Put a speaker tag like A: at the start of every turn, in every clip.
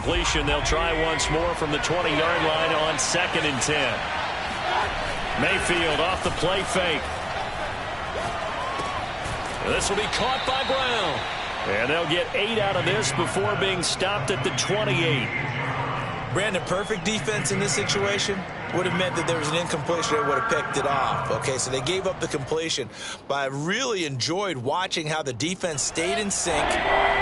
A: incompletion. They'll try once more from the 20-yard line on 2nd and 10. Mayfield off the play fake. This will be caught by Brown. And they'll get 8 out of this before being stopped at the 28.
B: Brandon, perfect defense in this situation would have meant that there was an incompletion. They would have picked it off. Okay, so they gave up the completion. But I really enjoyed watching how the defense stayed in sync,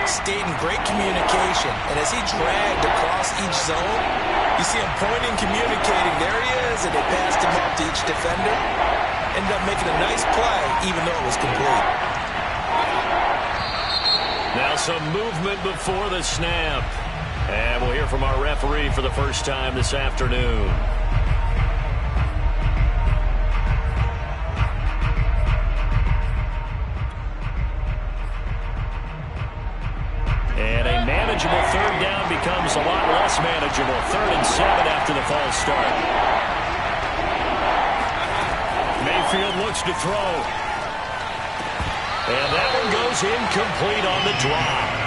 B: stayed in great communication. And as he dragged across each zone, you see him pointing, communicating. There he is, and they passed him up to each defender. Ended up making a nice play, even though it was complete.
A: Now some movement before the snap. And we'll hear from our referee for the first time this afternoon. And a manageable third down becomes a lot less manageable. 3rd and 7 after the false start. Mayfield looks to throw. And that one goes incomplete on the drop.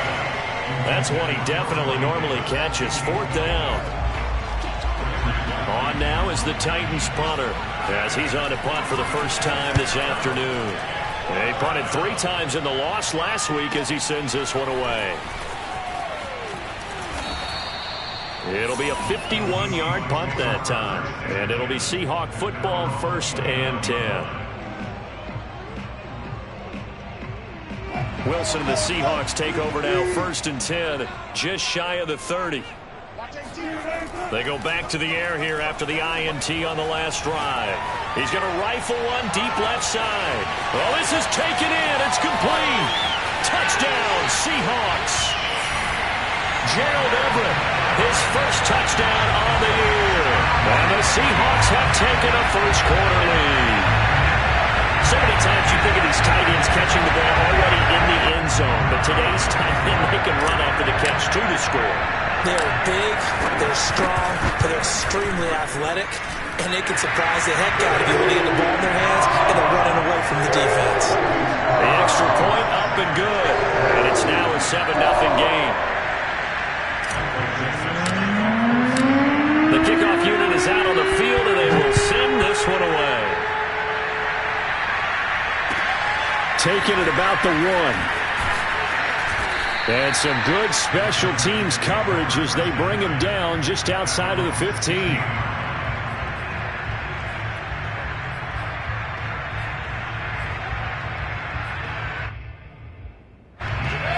A: That's one he definitely normally catches. 4th down. On now is the Titans punter, as he's on to punt for the first time this afternoon. He punted 3 times in the loss last week as he sends this one away. It'll be a 51-yard punt that time. And it'll be Seahawk football, 1st and 10. Wilson and the Seahawks take over now, 1st and 10, just shy of the 30. They go back to the air here after the INT on the last drive. He's going to rifle one deep left side. Well, this is taken in. It's complete. Touchdown, Seahawks. Gerald Everett, his first touchdown on the year. And the Seahawks have taken a first-quarter lead. So many times you think of these tight ends catching the ball already in the end zone, but today's tight end, they can run after the catch, too, to score.
B: They're big, they're strong, they're extremely athletic, and they can surprise the heck out of you when they get the ball in their hands and they're running away from the defense.
A: The extra point up and good, and it's now a 7-0 game. The kickoff unit is out on the field, and they will send this one away. Taken at about the 1. And some good special teams coverage as they bring him down just outside of the 15.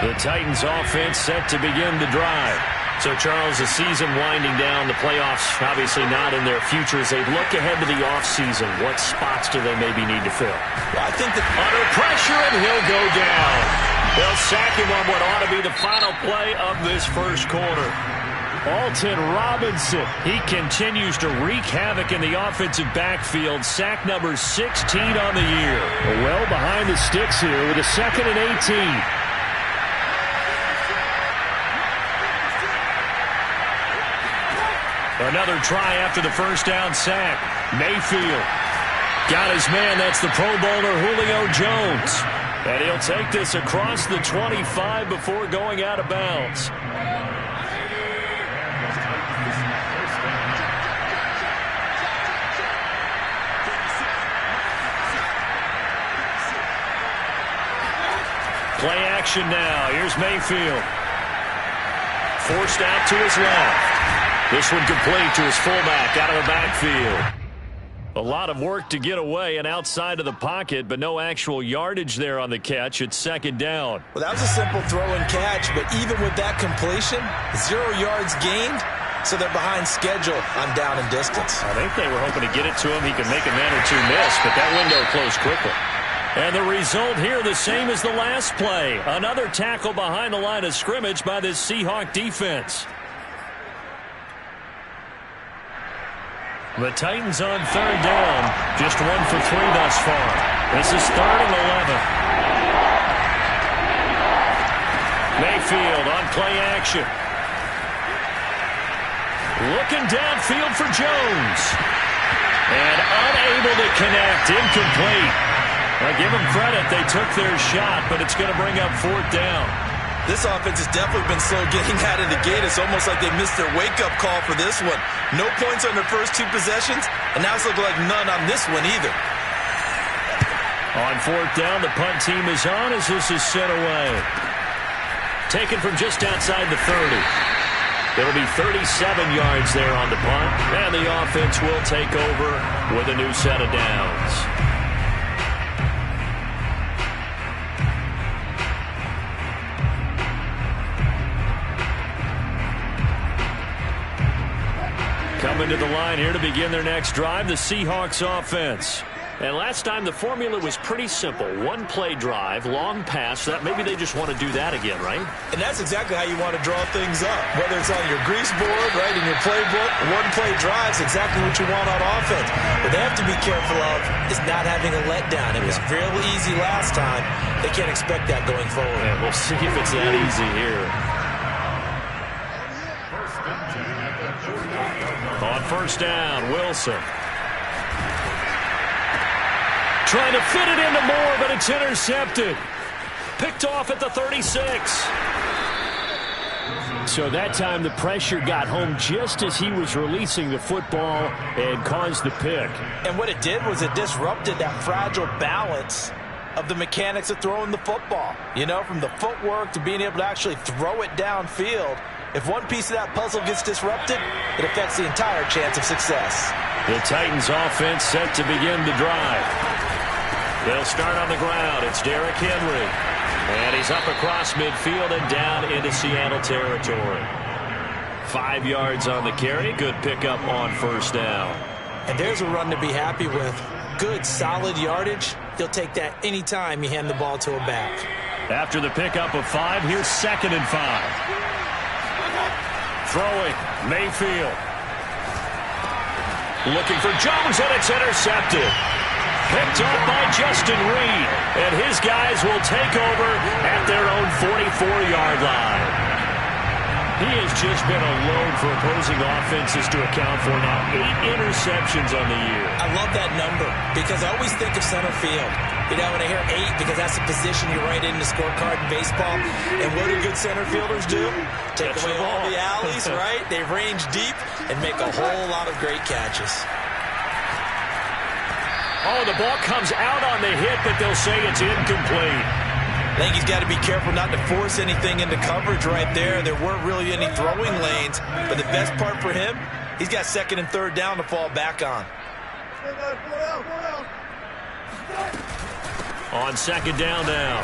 A: The Titans offense set to begin the drive. So, Charles, the season winding down, the playoffs obviously not in their future. As they look ahead to the offseason, what spots do they maybe need to fill?
B: Well, I think that
A: under pressure, and he'll go down. They'll sack him on what ought to be the final play of this first quarter. Alton Robinson, he continues to wreak havoc in the offensive backfield. Sack number 16 on the year. Well behind the sticks here with a 2nd and 18. Another try after the first down sack. Mayfield got his man. That's the Pro Bowler Julio Jones. And he'll take this across the 25 before going out of bounds. Play action now. Here's Mayfield. Forced out to his left. This one complete to his fullback out of the backfield. A lot of work to get away and outside of the pocket, but no actual yardage there on the catch. It's 2nd down.
B: Well, that was a simple throw and catch, but even with that completion, 0 yards gained, so they're behind schedule on down and distance.
A: I think they were hoping to get it to him. He could make a man or two miss, but that window closed quickly. And the result here the same as the last play. Another tackle behind the line of scrimmage by this Seahawk defense. The Titans on 3rd down. Just 1 for 3 thus far. This is 3rd and 11. Mayfield on play action. Looking downfield for Jones. And unable to connect. Incomplete. Now give them credit. They took their shot, but it's going to bring up 4th down.
B: This offense has definitely been slow getting out of the gate. It's almost like they missed their wake-up call for this one. No points on their first 2 possessions, and now it's looking like none on this one either.
A: On 4th down, the punt team is on as this is sent away. Taken from just outside the 30. It'll be 37 yards there on the punt, and the offense will take over with a new set of downs. Coming to the line here to begin their next drive, the Seahawks offense. And last time the formula was pretty simple. 1-play drive, long pass. That maybe they just want to do that again, right?
B: And that's exactly how you want to draw things up. Whether it's on your grease board, right, in your playbook, 1-play drive is exactly what you want on offense. What they have to be careful of is not having a letdown. It was real easy last time. They can't expect that going forward.
A: Yeah, we'll see if it's that easy here. On 1st down, Wilson. Trying to fit it into Moore, but it's intercepted. Picked off at the 36. So that time the pressure got home just as he was releasing the football and caused the pick.
B: And what it did was it disrupted that fragile balance of the mechanics of throwing the football. You know, from the footwork to being able to actually throw it downfield. If one piece of that puzzle gets disrupted, it affects the entire chance of success.
A: The Titans offense set to begin the drive. They'll start on the ground. It's Derrick Henry. And he's up across midfield and down into Seattle territory. 5 yards on the carry. Good pickup on 1st down.
B: And there's a run to be happy with. Good, solid yardage. He'll take that any time you hand the ball to a back.
A: After the pickup of 5, here's 2nd and 5. Throwing, Mayfield. Looking for Jones, and it's intercepted. Picked up by Justin Reed, and his guys will take over at their own 44-yard line. He has just been a load for opposing offenses to account for now. 8 interceptions on the year.
B: I love that number because I always think of center field. You know, when I hear 8, because that's the position you write in the scorecard in baseball. And what do good center fielders do? Take away all the alleys, right? They range deep and make a whole lot of great catches.
A: Oh, the ball comes out on the hit, but they'll say it's incomplete.
B: I think he's got to be careful not to force anything into coverage right there. There weren't really any throwing lanes, but the best part for him, he's got 2nd and 3rd down to fall back on.
A: On 2nd down now,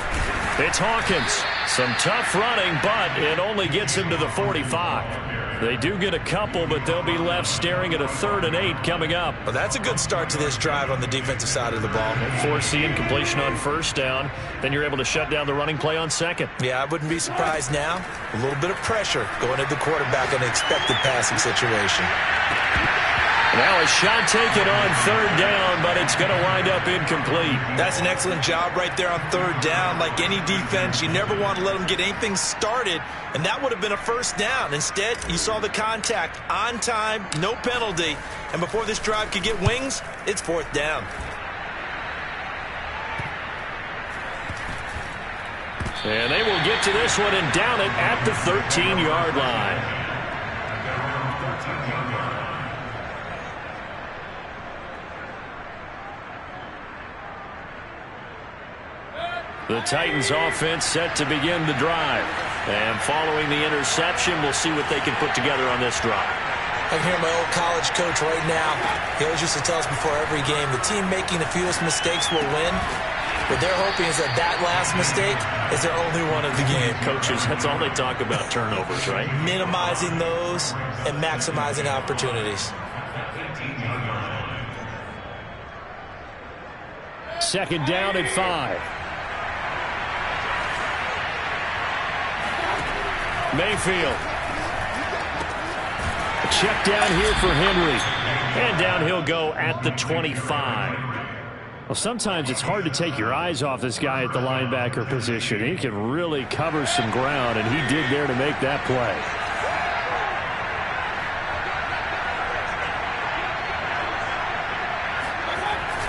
A: it's Hawkins. Some tough running, but it only gets him to the 45. They do get a couple, but they'll be left staring at a 3rd and 8 coming up.
B: Well, that's a good start to this drive on the defensive side of the ball.
A: Force the incompletion on 1st down. Then you're able to shut down the running play on 2nd.
B: Yeah, I wouldn't be surprised now. A little bit of pressure going at the quarterback in an expected passing situation.
A: Now a shot taken on 3rd down, but it's going to wind up incomplete.
B: That's an excellent job right there on 3rd down. Like any defense, you never want to let them get anything started, and that would have been a 1st down. Instead, you saw the contact on time, no penalty, and before this drive could get wings, it's 4th down.
A: And they will get to this one and down it at the 13-yard line. The Titans offense set to begin the drive. And following the interception, we'll see what they can put together on this drive.
B: I can hear my old college coach right now. He always used to tell us before every game, the team making the fewest mistakes will win. What they're hoping is that last mistake is their only one of the game.
A: Coaches, that's all they talk about, turnovers, right?
B: Minimizing those and maximizing opportunities.
A: 2nd down at 5. Mayfield. A check down here for Henry. And down he'll go at the 25. Well, sometimes it's hard to take your eyes off this guy at the linebacker position. He can really cover some ground, and he did there to make that play.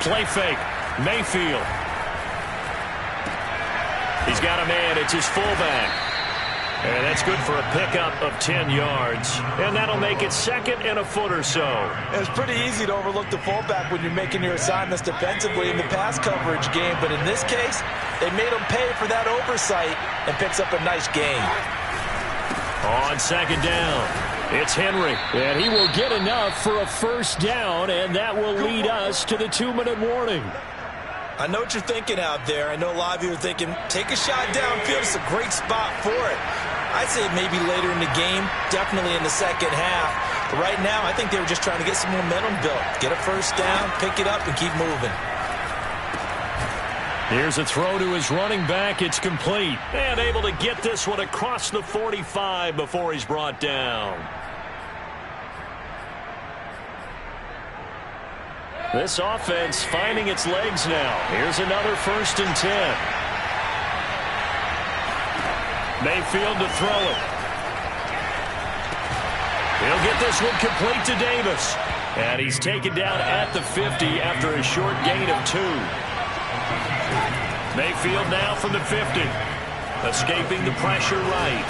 A: Play fake. Mayfield. He's got a man. It's his fullback. And that's good for a pickup of 10 yards. And that'll make it 2nd and a foot or so.
B: It's pretty easy to overlook the fullback when you're making your assignments defensively in the pass coverage game. But in this case, they made him pay for that oversight and picks up a nice gain.
A: On 2nd down, it's Henry.
C: And he will get enough for a first down, and that will lead us to the 2-minute warning.
B: I know what you're thinking out there. I know a lot of you are thinking, take a shot downfield. It's a great spot for it. I'd say maybe later in the game, definitely in the second half. But right now, I think they were just trying to get some momentum built. Get a first down, pick it up, and keep moving.
A: Here's a throw to his running back. It's complete. And able to get this one across the 45 before he's brought down. This offense finding its legs now. Here's another 1st and 10. Mayfield to throw it. He'll get this one complete to Davis. And he's taken down at the 50 after a short gain of 2. Mayfield now from the 50. Escaping the pressure right.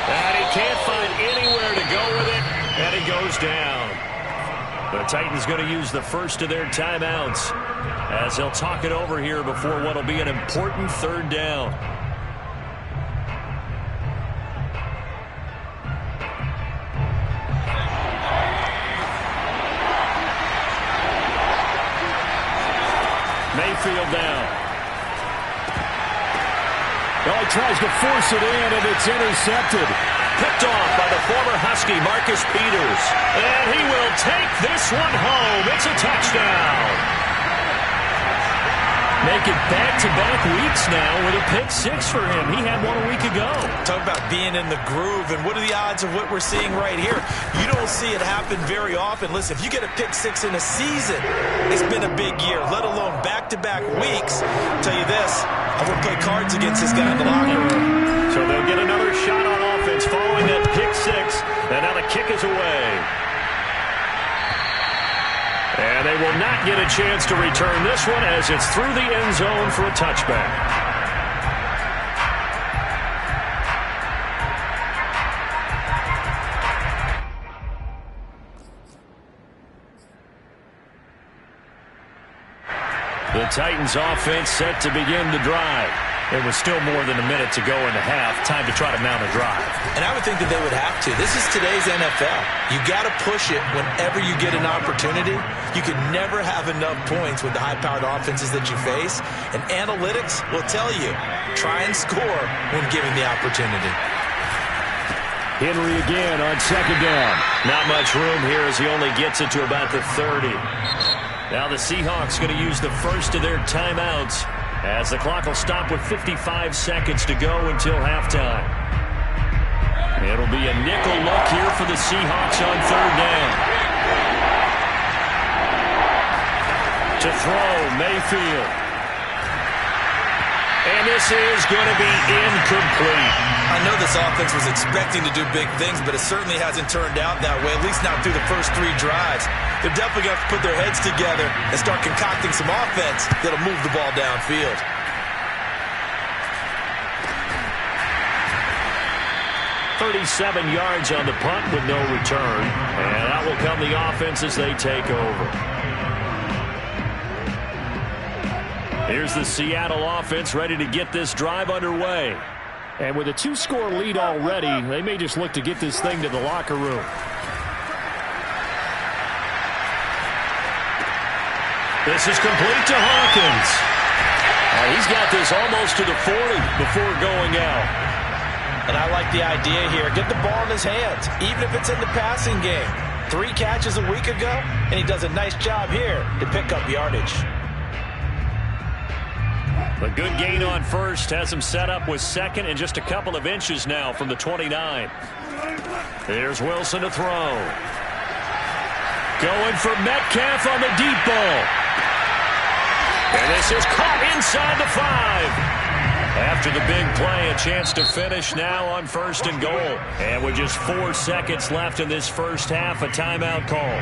A: And he can't find anywhere to go with it. And he goes down. The Titans going to use the first of their timeouts as they'll talk it over here before what will be an important 3rd down. Mayfield down.
C: Well, he tries to force it in, and it's intercepted.
A: Picked off by the former Husky, Marcus Peters. And he will take this one home. It's a touchdown. Make it back-to-back weeks now with a pick 6 for him. He had one a week ago.
B: Talk about being in the groove, and what are the odds of what we're seeing right here? You don't see it happen very often. Listen, if you get a pick 6 in a season, it's been a big year, let alone back-to-back weeks. I'll tell you this, I would play cards against this guy in the locker room.
A: So they'll get another shot on offense following that pick 6, and now the kick is away. And they will not get a chance to return this one as it's through the end zone for a touchback. The Titans offense set to begin the drive. It was still more than a minute to go in the half. Time to try to mount a drive.
B: And I would think that they would have to. This is today's NFL. You got to push it whenever you get an opportunity. You can never have enough points with the high-powered offenses that you face. And analytics will tell you, try and score when given the opportunity.
C: Henry again on 2nd down.
A: Not much room here as he only gets it to about the 30. Now the Seahawks going to use the first of their timeouts as the clock will stop with 55 seconds to go until halftime. It'll be a nickel look here for the Seahawks on 3rd down. To throw, Mayfield. And this is going to be incomplete.
B: I know this offense was expecting to do big things, but it certainly hasn't turned out that way, at least not through the first 3 drives. They're definitely going to have to put their heads together and start concocting some offense that'll move the ball downfield.
A: .37 yards on the punt with no return. And that will come the offense as they take over. Here's the Seattle offense ready to get this drive underway.
C: And with a 2-score lead already, they may just look to get this thing to the locker room.
A: This is complete to Hawkins. He's got this almost to the 40 before going out.
B: And I like the idea here. Get the ball in his hands, even if it's in the passing game. 3 catches a week ago, and he does a nice job here to pick up yardage.
A: A good gain on first has him set up with 2nd and just a couple of inches now from the 29. Here's Wilson to throw. Going for Metcalf on the deep ball. And this is caught inside the 5. After the big play, a chance to finish now on 1st and goal. And with just 4 seconds left in this first half, a timeout call.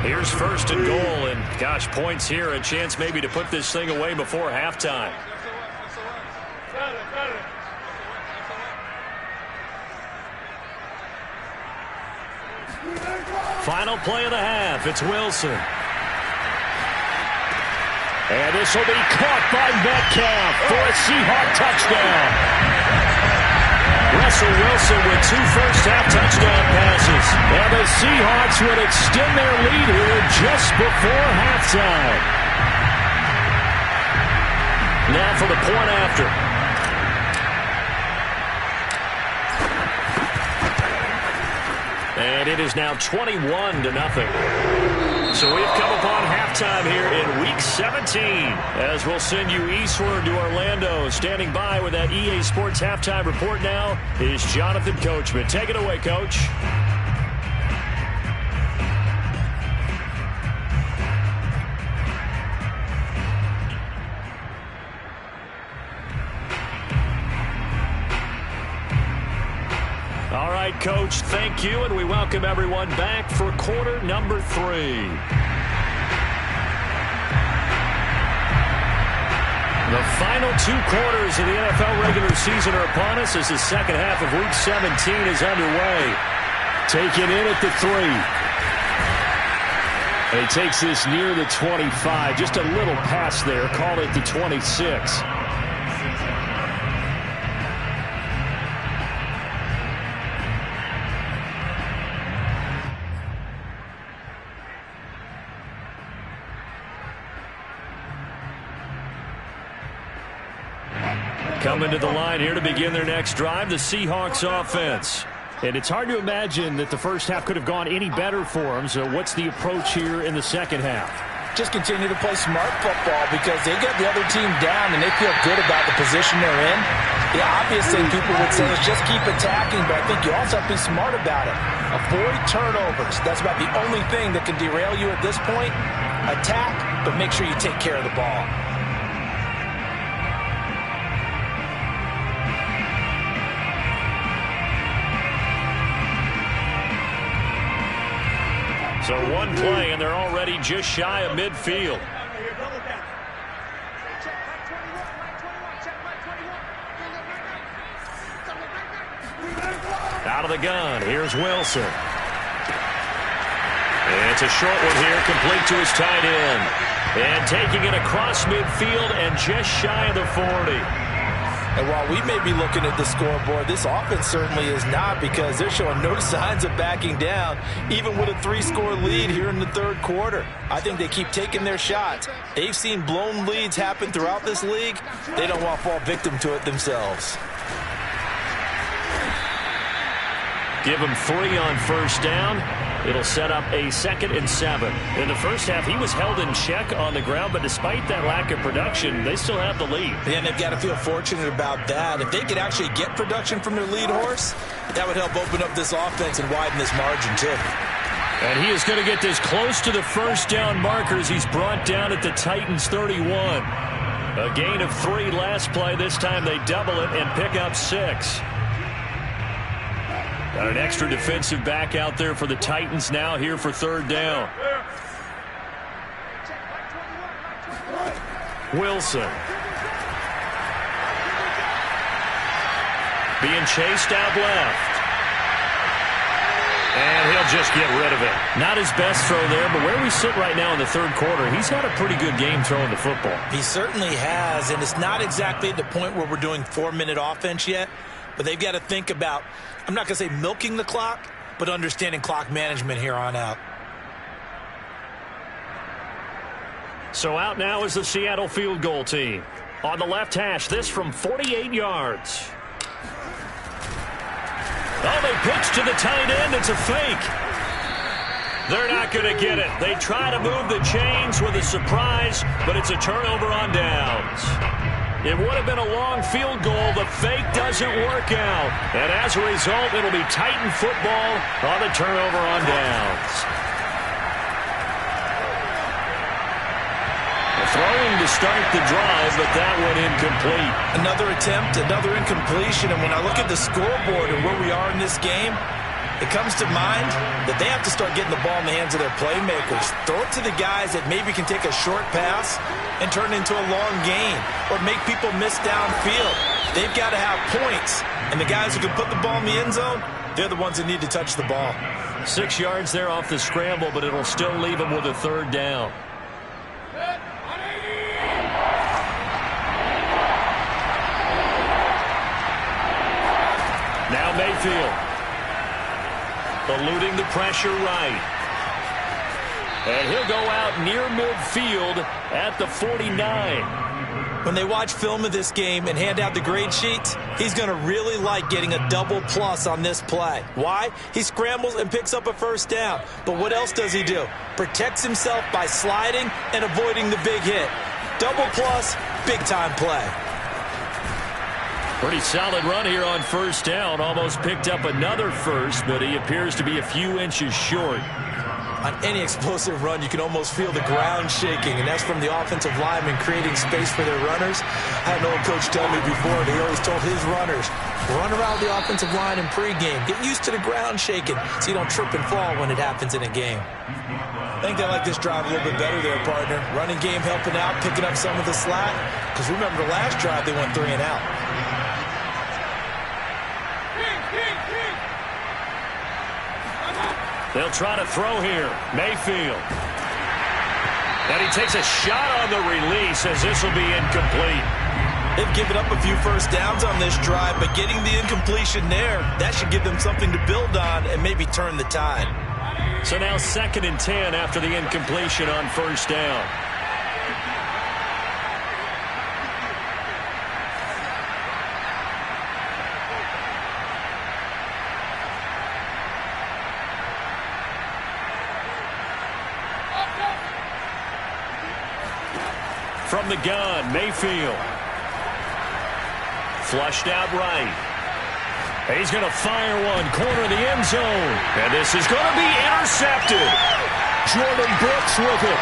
A: Here's 1st and goal, and gosh, points here, a chance maybe to put this thing away before halftime. Final play of the half. It's Wilson.
C: And this will be caught by Metcalf for a Seahawk touchdown.
A: Russell Wilson with 2 first-half touchdown passes.
C: And the Seahawks would extend their lead here just before halftime.
A: Now for the point after. And it is now 21-0. So we've come upon halftime here in Week 17 as we'll send you eastward to Orlando. Standing by with that EA Sports halftime report now is Jonathan Coachman. Take it away, Coach. All right, Coach, thank you, and we welcome everyone back for quarter number 3. The final 2 quarters of the NFL regular season are upon us as the second half of Week 17 is underway.
C: Taken in at the 3. And he takes this near the 25. Just a little pass there. Call it the 26.
A: Coming to the line here to begin their next drive, the Seahawks offense.
C: And it's hard to imagine that the first half could have gone any better for them. So what's the approach here in the second half?
B: Just continue to play smart football because they got the other team down and they feel good about the position they're in. The obvious thing people would say is just keep attacking, but I think you also have to be smart about it. Avoid turnovers. That's about the only thing that can derail you at this point. Attack, but make sure you take care of the ball.
A: So one play, and they're already just shy of midfield. Out of the gun, here's Wilson. It's a short one here, complete to his tight end. And taking it across midfield and just shy of the 40.
B: And while we may be looking at the scoreboard, this offense certainly is not because they're showing no signs of backing down, even with a 3-score lead here in the third quarter. I think they keep taking their shots. They've seen blown leads happen throughout this league. They don't want to fall victim to it themselves.
A: Give him 3 on first down. It'll set up a 2nd and 7. In the first half, he was held in check on the ground, but despite that lack of production, they still have the lead.
B: And they've got to feel fortunate about that. If they could actually get production from their lead horse, that would help open up this offense and widen this margin, too.
A: And he is going to get this close to the first down markers. He's brought down at the Titans' 31. A gain of 3 last play. This time they double it and pick up 6. Got an extra defensive back out there for the Titans now here for third down. Wilson. Being chased out left. And he'll just get rid of it. Not his best throw there, but where we sit right now in the third quarter, he's had a pretty good game throwing the football.
B: He certainly has, and it's not exactly at the point where we're doing 4-minute offense yet, but they've got to think about, I'm not going to say milking the clock, but understanding clock management here on out.
A: So out now is the Seattle field goal team. On the left hash, this from 48 yards. Oh, they pitch to the tight end. It's a fake. They're not going to get it. They try to move the chains with a surprise, but it's a turnover on downs. It would have been a long field goal. The fake doesn't work out. And as a result, it'll be Titan football on the turnover on downs. Throwing to start the drive, but that went incomplete.
B: Another attempt, another incompletion, and when I look at the scoreboard and where we are in this game, it comes to mind that they have to start getting the ball in the hands of their playmakers. Throw it to the guys that maybe can take a short pass and turn it into a long gain or make people miss downfield. They've got to have points, and the guys who can put the ball in the end zone, They're the ones that need to touch the ball.
A: 6 yards there off the scramble, but it'll still leave them with a third down. Now Mayfield. Eluding the pressure right. And he'll go out near midfield at the 49.
B: When they watch film of this game and hand out the grade sheets, he's going to really like getting a double plus on this play. Why? He scrambles and picks up a first down. But what else does he do? Protects himself by sliding and avoiding the big hit. Double plus, big-time play.
A: Pretty solid run here on first down. Almost picked up another first, but he appears to be a few inches short.
B: On any explosive run, you can almost feel the ground shaking, and that's from the offensive linemen creating space for their runners. I had an old coach tell me before, he always told his runners, run around the offensive line in pregame. Get used to the ground shaking so you don't trip and fall when it happens in a game. I think they like this drive a little bit better there, partner. Running game helping out, picking up some of the slack. Because remember the last drive, they went 3 and out.
A: They'll try to throw here. Mayfield. And he takes a shot on the release as this will be incomplete.
B: They've given up a few first downs on this drive, but getting the incompletion there, that should give them something to build on and maybe turn the tide.
A: So now 2nd and 10 after the incompletion on first down. From the gun, Mayfield. Flushed out right. He's going to fire one, corner of the end zone. And this is going to be intercepted. Jordan Brooks with it.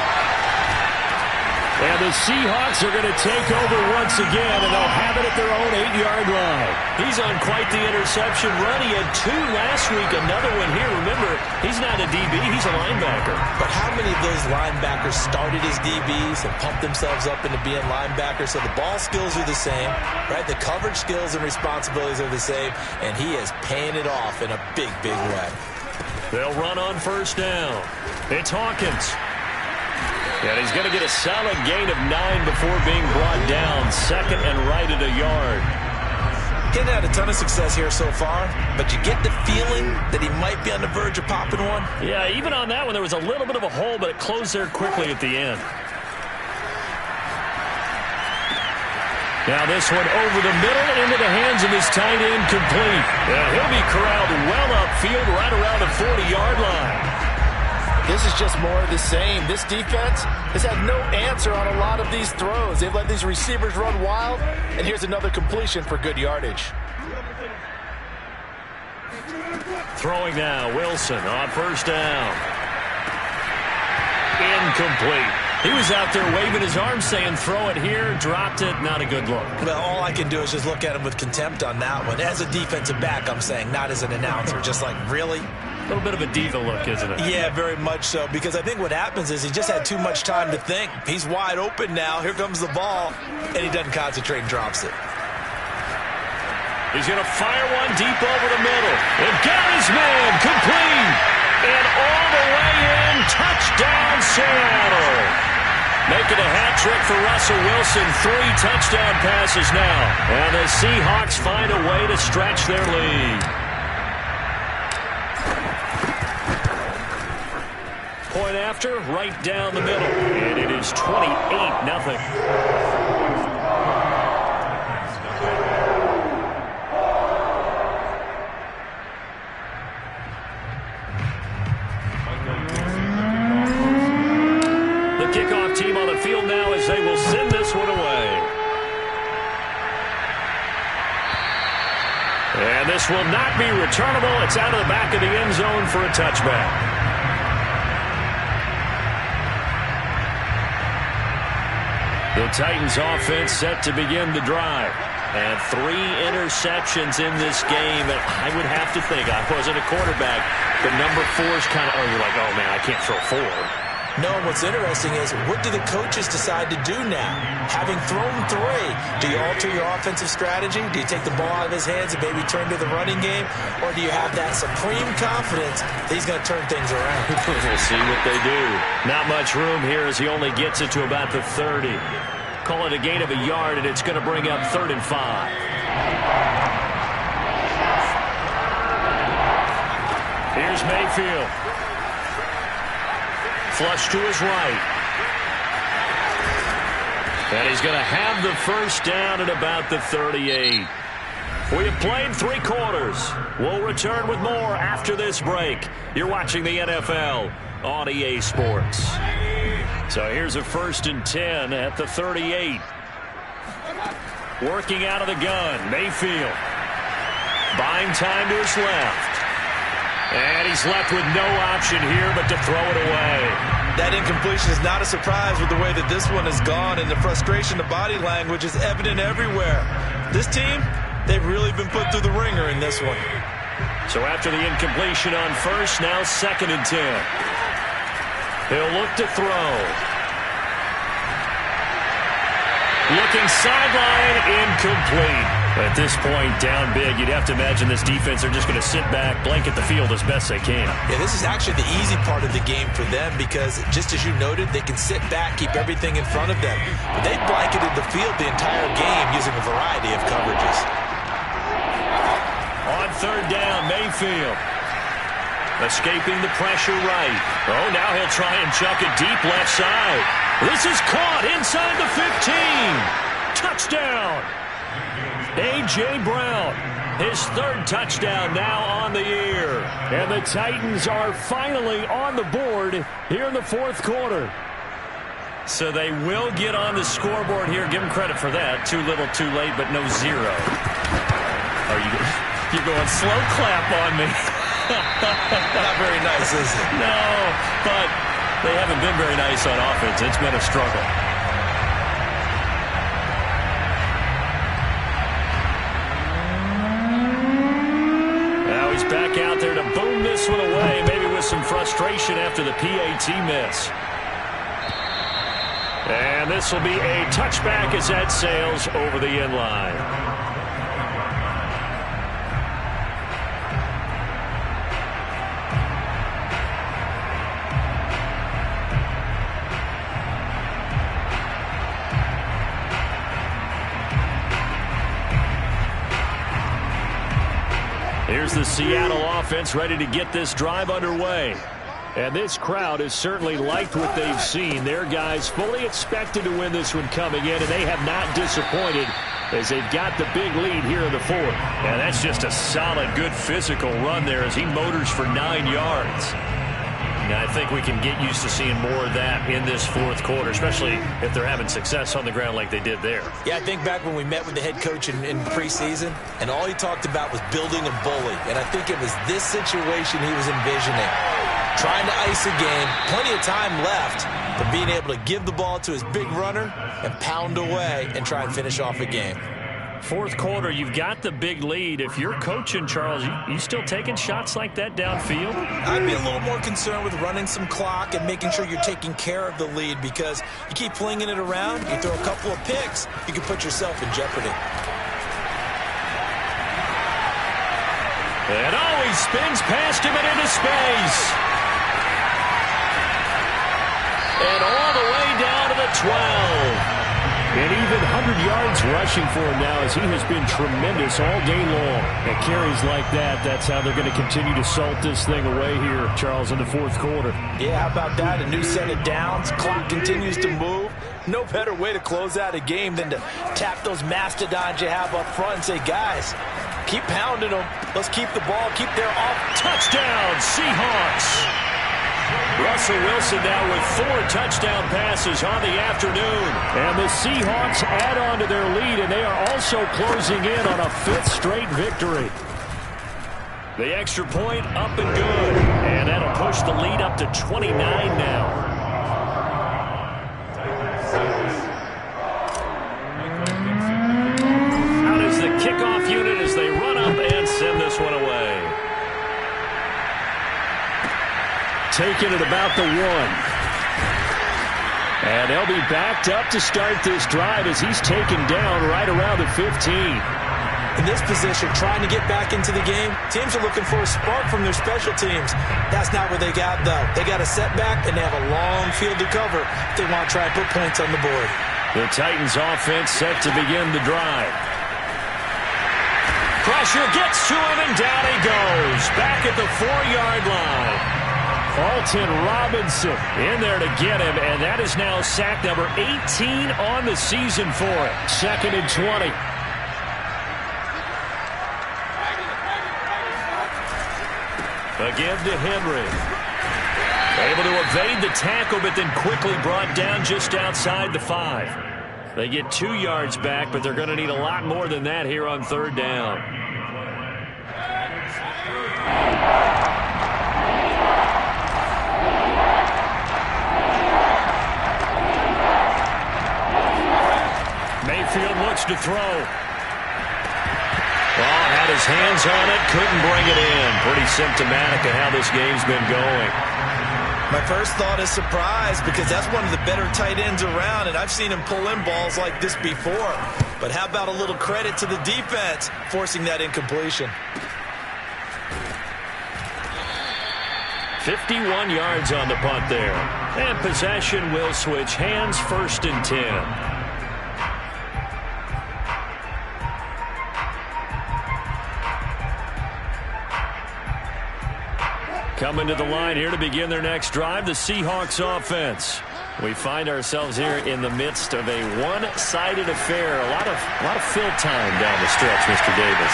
A: And the Seahawks are going to take over once again, and they'll have it at their own 8-yard line. He's on quite the interception run. He had 2 last week, another one here. Remember, he's not a DB, he's a linebacker.
B: But how many of those linebackers started as DBs and pumped themselves up into being linebackers? So the ball skills are the same, right? The coverage skills and responsibilities are the same, and he is paying it off in a big, big way.
A: They'll run on first down. It's Hawkins. And he's going to get a solid gain of 9 before being brought down. 2nd and right at a yard.
B: Getting had a ton of success here so far, but you get the feeling that he might be on the verge of popping one.
A: Yeah, even on that one, there was a little bit of a hole, but it closed there quickly at the end. Now this one over the middle into the hands of his tight end, complete. And he'll be corralled well upfield right around the 40-yard line.
D: This is just more of the same. This defense has had no answer on a lot of these throws. They've let these receivers run wild, and here's another completion for good yardage.
A: Throwing now, Wilson on first down. Incomplete. He was out there waving his arms saying throw it here, dropped it, not a good look.
B: Well, all I can do is just look at him with contempt on that one. As a defensive back, I'm saying, not as an announcer. Just like, really?
A: A little bit of a diva look, isn't it?
B: Yeah, very much so, because I think what happens is he just had too much time to think. He's wide open now. Here comes the ball, and he doesn't concentrate and drops it.
A: He's going to fire one deep over the middle. And got his man, complete. And all the way in, touchdown Seattle. Making a hat trick for Russell Wilson. 3 touchdown passes now. And the Seahawks find a way to stretch their lead. Point after, right down the middle. And it is 28-0. The kickoff team on the field now as they will send this one away. And this will not be returnable. It's out of the back of the end zone for a touchback. The Titans offense set to begin the drive. And 3 interceptions in this game. And I would have to think, I wasn't a quarterback, but number 4 is kind of, oh, you're like, oh, man, I can't throw 4.
B: No, and what's interesting is, what do the coaches decide to do now? Having thrown 3, do you alter your offensive strategy? Do you take the ball out of his hands and maybe turn to the running game? Or do you have that supreme confidence that he's going to turn things around?
A: We'll see what they do. Not much room here as he only gets it to about the 30. Call it a gain of a yard, and it's going to bring up 3rd and 5. Here's Mayfield. Flush to his right. And he's going to have the first down at about the 38. We have played 3 quarters. We'll return with more after this break. You're watching the NFL on EA Sports. So here's a 1st and 10 at the 38. Working out of the gun, Mayfield. Buying time to his left. And he's left with no option here but to throw it away.
B: That incompletion is not a surprise with the way that this one has gone, and the frustration, the body language is evident everywhere. This team, they've really been put through the ringer in this one.
A: So after the incompletion on first, now 2nd and 10. He'll look to throw. Looking sideline, incomplete. At this point, down big, you'd have to imagine this defense are just going to sit back, blanket the field as best they can.
B: Yeah, this is actually the easy part of the game for them because, just as you noted, they can sit back, keep everything in front of them. But they blanketed the field the entire game using a variety of coverages.
A: On 3rd down, Mayfield. Escaping the pressure right. Oh, now he'll try and chuck it deep left side. This is caught inside the 15. Touchdown. A.J. Brown, his 3rd touchdown now on the year. And the Titans are finally on the board here in the 4th quarter. So they will get on the scoreboard here. Give them credit for that. Too little, too late, but no 0. You're going slow clap on me.
B: Not very nice, is it?
A: No, but they haven't been very nice on offense. It's been a struggle. Now he's back out there to boom this one away, maybe with some frustration after the PAT miss. And this will be a touchback as that sails over the end line. Here's the Seattle offense ready to get this drive underway. And this crowd has certainly liked what they've seen. Their guys fully expected to win this one coming in, and they have not disappointed as they've got the big lead here in the 4th. And that's just a solid, good physical run there as he motors for 9 yards. Now, I think we can get used to seeing more of that in this 4th quarter, especially if they're having success on the ground like they did there.
B: Yeah, I think back when we met with the head coach in preseason, and all he talked about was building a bully. And I think it was this situation he was envisioning. Trying to ice a game, plenty of time left, but being able to give the ball to his big runner and pound away and try and finish off a game.
A: 4th quarter, you've got the big lead. If you're coaching, Charles, you still taking shots like that downfield?
B: I'd be a little more concerned with running some clock and making sure you're taking care of the lead, because you keep flinging it around, you throw a couple of picks, you can put yourself in jeopardy.
A: And he spins past him and into space. And all the way down to the 12. And even 100 yards rushing for him now, as he has been tremendous all day long. And carries like that, that's how they're going to continue to salt this thing away here, Charles, in the 4th quarter.
B: Yeah, how about that? A new set of downs. Clock continues to move. No better way to close out a game than to tap those mastodons you have up front and say, guys, keep pounding them. Let's keep the ball, keep their off.
A: Touchdown, Seahawks! Russell Wilson now with 4 touchdown passes on the afternoon. And the Seahawks add on to their lead, and they are also closing in on a 5th straight victory. The extra point up and good. And that'll push the lead up to 29 now. Out is the kickoff unit as they run up and send this one away. Taken at about the 1.
C: And they'll be backed up to start this drive as he's taken down right around the 15.
B: In this position, trying to get back into the game, teams are looking for a spark from their special teams. That's not what they got, though. They got a setback, and they have a long field to cover if they want to try and put points on the board.
C: The Titans offense set to begin the drive.
A: Pressure gets to him, and down he goes. Back at the 4-yard line.
C: Alton Robinson in there to get him, and that is now sack number 18 on the season for it. 2nd and 20.
A: Again to Henry. Able to evade the tackle, but then quickly brought down just outside the 5. They get 2 yards back, but they're going to need a lot more than that here on 3rd down. Mayfield looks to throw. Oh, had his hands on it, couldn't bring it in. Pretty symptomatic of how this game's been going.
B: My first thought is surprise, because that's one of the better tight ends around, and I've seen him pull in balls like this before. But how about a little credit to the defense forcing that incompletion?
A: 51 yards on the punt there. And possession will switch hands, 1st and 10. Coming to the line here to begin their next drive, the Seahawks offense. We find ourselves here in the midst of a one-sided affair. A lot of fill time down the stretch, Mr. Davis.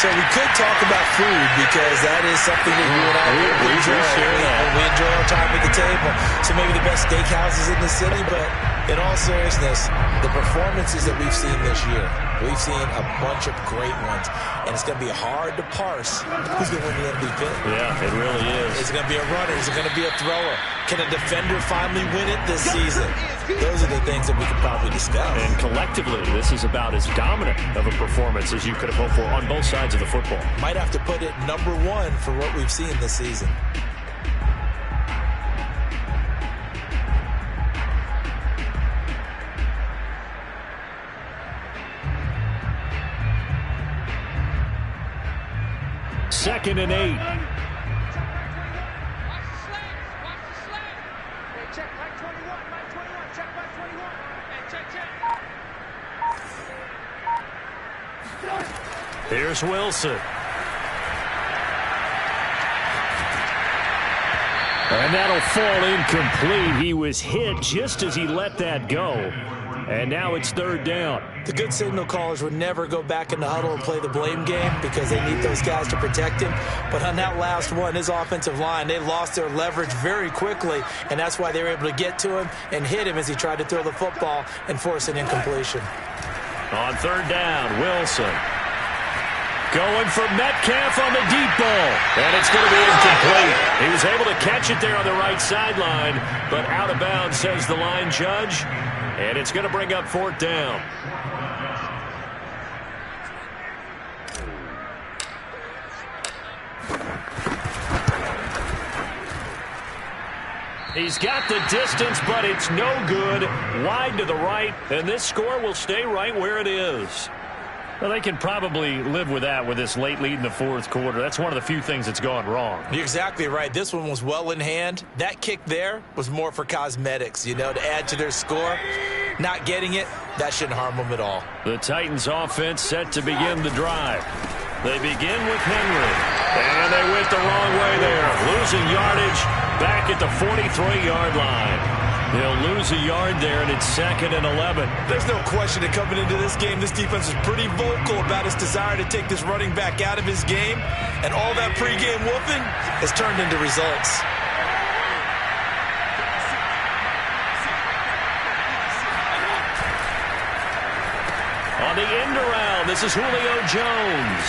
B: So we could talk about food, because that is something that you and I
A: we
B: enjoy. We enjoy our time at the table. So maybe the best steakhouses in the city, but in all seriousness, the performances that we've seen this year, we've seen a bunch of great ones, and it's going to be hard to parse who's going to win the MVP.
A: Yeah, it really is.
B: Is it going to be a runner? Is it going to be a thrower? Can a defender finally win it this season? Those are the things that we could probably discuss.
A: And collectively, this is about as dominant of a performance as you could have hoped for on both sides of the football.
B: Might have to put it number 1 for what we've seen this season.
C: Second and 8.
A: Here's Wilson.
C: And that'll fall incomplete. He was hit just as he let that go. And now it's 3rd down.
B: The good signal callers would never go back in the huddle and play the blame game, because they need those guys to protect him. But on that last one, his offensive line, they lost their leverage very quickly, and that's why they were able to get to him and hit him as he tried to throw the football and force an incompletion.
A: On 3rd down, Wilson. Going for Metcalf on the deep ball. And it's going to be incomplete. He was able to catch it there on the right sideline, but out of bounds, says the line judge. And it's going to bring up 4th down. He's got the distance, but it's no good. Wide to the right, and this score will stay right where it is. Well, they can probably live with that with this late lead in the 4th quarter. That's one of the few things that's gone wrong.
B: You're exactly right. This one was well in hand. That kick there was more for cosmetics, to add to their score. Not getting it, that shouldn't harm them at all.
A: The Titans offense set to begin the drive. They begin with Henry. And they went the wrong way there. Losing yardage back at the 43-yard line. They'll lose a yard there, and it's 2nd and 11.
B: There's no question that coming into this game, this defense is pretty vocal about its desire to take this running back out of his game. And all that pregame whooping has turned into results.
A: On the end around, this is Julio Jones.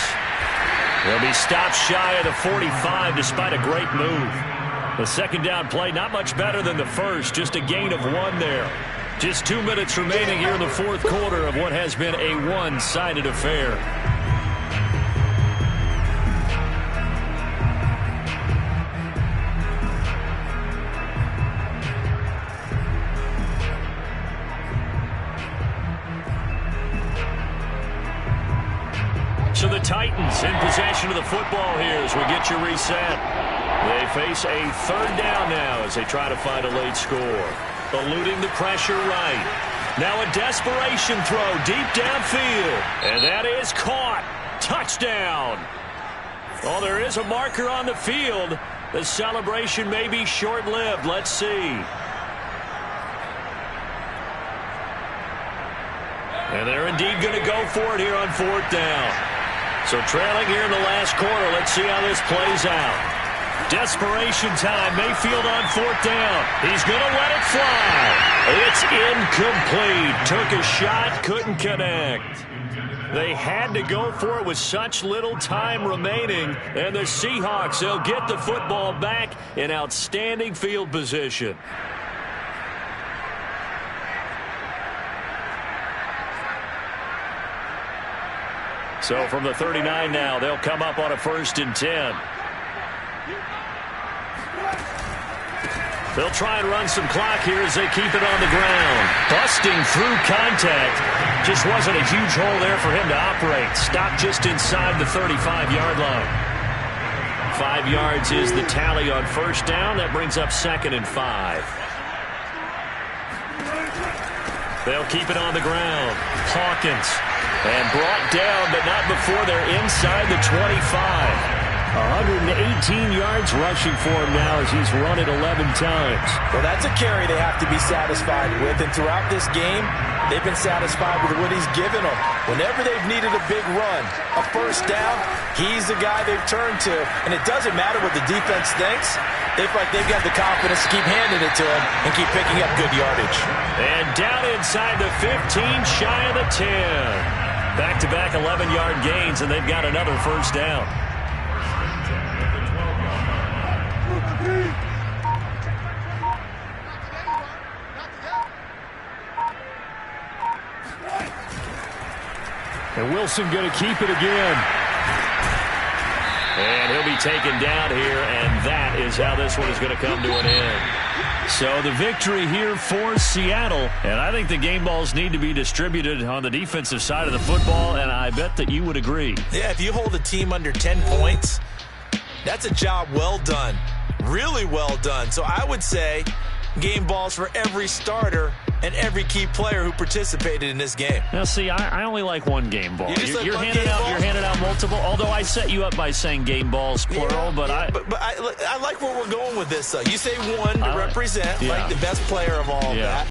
A: He'll be stopped shy of the 45 despite a great move. The 2nd down play, not much better than the first, just a gain of 1 there. Just 2 minutes remaining here in the 4th quarter of what has been a one-sided affair. possession of the football here as we get you reset. They face a third down now as they try to find a late score. Eluding the pressure right. Now a desperation throw deep downfield. And that is caught. Touchdown. Well, there is a marker on the field. The celebration may be short-lived. Let's see. And they're indeed going to go for it here on fourth down. So trailing here in the last quarter. Let's see how this plays out. Desperation time. Mayfield on fourth down. He's going to let it fly. It's incomplete. Took a shot, couldn't connect. They had to go for it with such little time remaining. And the Seahawks, they'll get the football back in outstanding field position. So from the 39 now, they'll come up on a 1st and 10. They'll try and run some clock here as they keep it on the ground. Busting through contact. Just wasn't a huge hole there for him to operate. Stopped just inside the 35-yard line. 5 yards is the tally on first down. That brings up 2nd and 5. They'll keep it on the ground. Hawkins. And brought down, but not before they're inside the 25. 118 yards rushing for him now as he's run it 11 times.
B: Well, that's a carry they have to be satisfied with. And throughout this game, they've been satisfied with what he's given them. Whenever they've needed a big run, a first down, he's the guy they've turned to. And it doesn't matter what the defense thinks. They feel like they've got the confidence to keep handing it to him and keep picking up good yardage.
A: And down inside the 15, shy of the 10. Back-to-back 11-yard gains, and they've got another first down.
C: And Wilson going to keep it again.
A: And he'll be taken down here, and that is how this one is going to come to an end.
C: So the victory here for Seattle. And I think the game balls need to be distributed on the defensive side of the football, and I bet that you would agree.
B: Yeah, if you hold a team under 10 points, that's a job well done. Really well done. So I would say game balls for every starter and every key player who participated in this game.
C: Now, see, I only like one game ball.
B: You're
C: handing out multiple. Although I set you up by saying game balls plural, but I
B: like where we're going with this. You say one to represent like the best player of all that.